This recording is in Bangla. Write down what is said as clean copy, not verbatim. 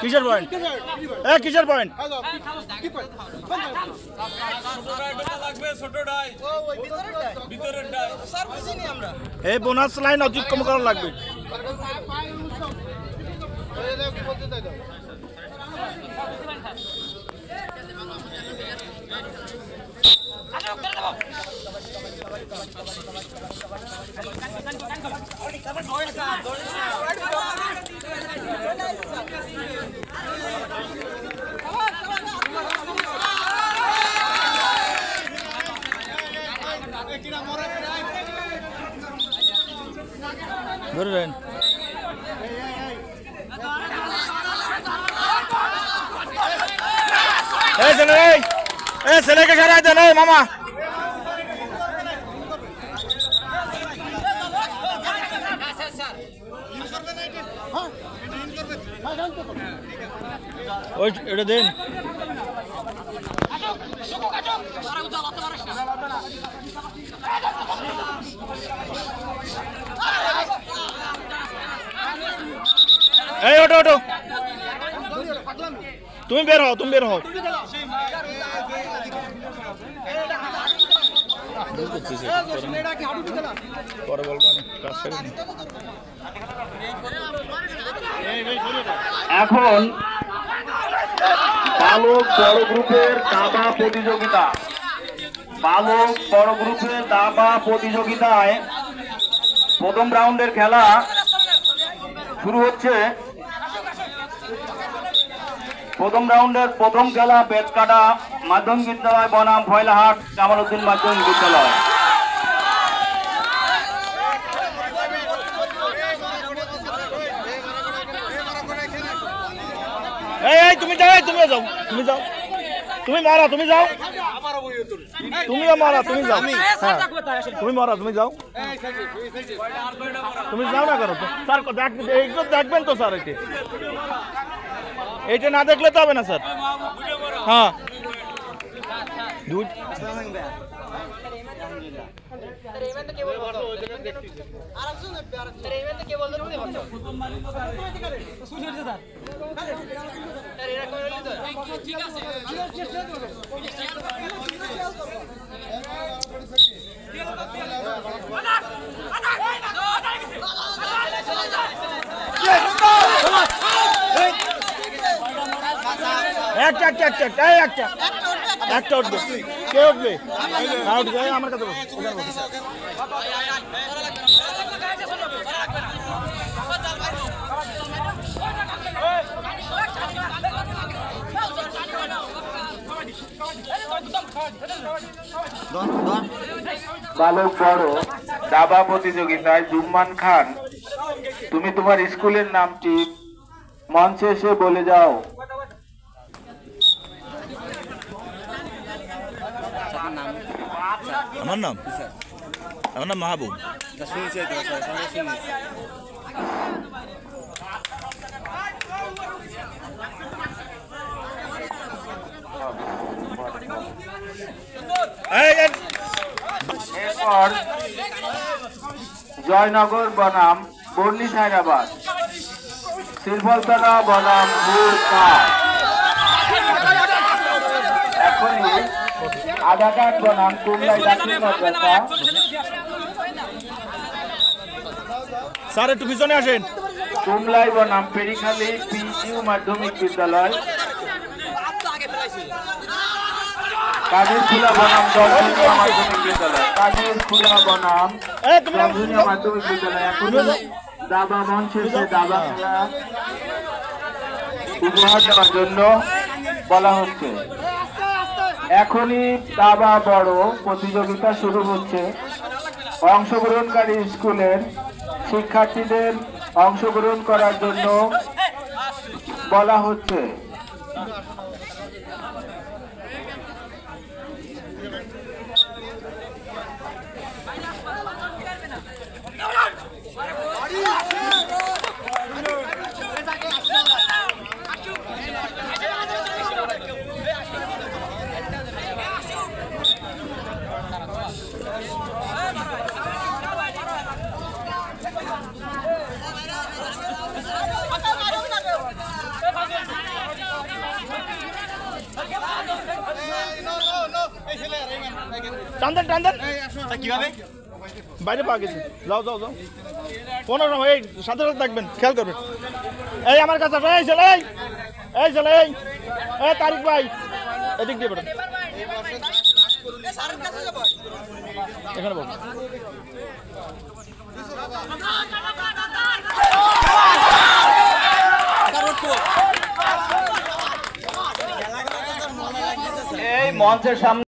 কিসের পয়েন্ট? কিসের পয়েন্ট? এই বোনাস লাইন অতিক্রম করা লাগবে। ধরে ছেলেকে সরাই দেন মামা। ওই এটা দেন। এই ওটো ওটো, তুমি বের হও, তুমি বের হও। এখন বালক বড় গ্রুপের দাবা প্রতিযোগিতা, বালক বড় গ্রুপের দাবা প্রতিযোগিতায় প্রথম রাউন্ডের খেলা শুরু হচ্ছে। প্রথম রাউন্ডের প্রথম খেলা বেতকাটা মাধ্যমিক বিদ্যালয় বনাম ফয়লাহাট জামাল উদ্দিন মাধ্যমিক বিদ্যালয়। এই তুমি যাও, তুমি যাও, তুমি যাও, তুমি মারা, তুমি যাও, তুমিও মারা, তুমি যাও, তুমি মারা, তুমি যাও, তুমি যাও না করো তো স্যার, দেখবেন তো স্যার, এইটা না দেখলে তো হবে না স্যার। হ্যাঁ একটা উঠবে, কে উঠবে? আমার কাছে বালক বড় দাবা প্রতিযোগিতায় জুম্মান খান, তুমি তোমার স্কুলের নামটি মঞ্চে এসে বলে যাও। আমার নাম মাহবুব। এরপর জয়নগর বনাম বর্ণি সাইরাবাদ, শিলফলতলা বনাম এখনই আধাঘাট বনাম কুমলাই দাখিল মাদ্রাসা। স্যার একটু পিছনে আসেন। কুমলাই বনাম পেরিখালী পিইউ মাধ্যমিক বিদ্যালয়, কাজীরখোলা বনাম দমদমিয়া মাধ্যমিক বিদ্যালয়, কাজীরখোলা বনাম দমদমিয়া মাধ্যমিক বিদ্যালয়। এখন দাবা মঞ্চে এসে দাবা খেলা উপহার দেওয়ার জন্য বলা হচ্ছে। এখনই দাবা বড় প্রতিযোগিতা শুরু হচ্ছে। অংশগ্রহণকারী স্কুলের শিক্ষার্থীদের অংশগ্রহণ করার জন্য বলা হচ্ছে। টান দেন টান দেন কিভাবে বাইরে পা গেছে যাও যাও যাও কোনো সময় এই সাথে সাথে থাকবেন খেয়াল করবেন এই আমার কাছে এই ছেলে এই ছেলে এই তারিক ভাই এদিক দিয়ে বেরোন এখানে বল এই মঞ্চের সামনে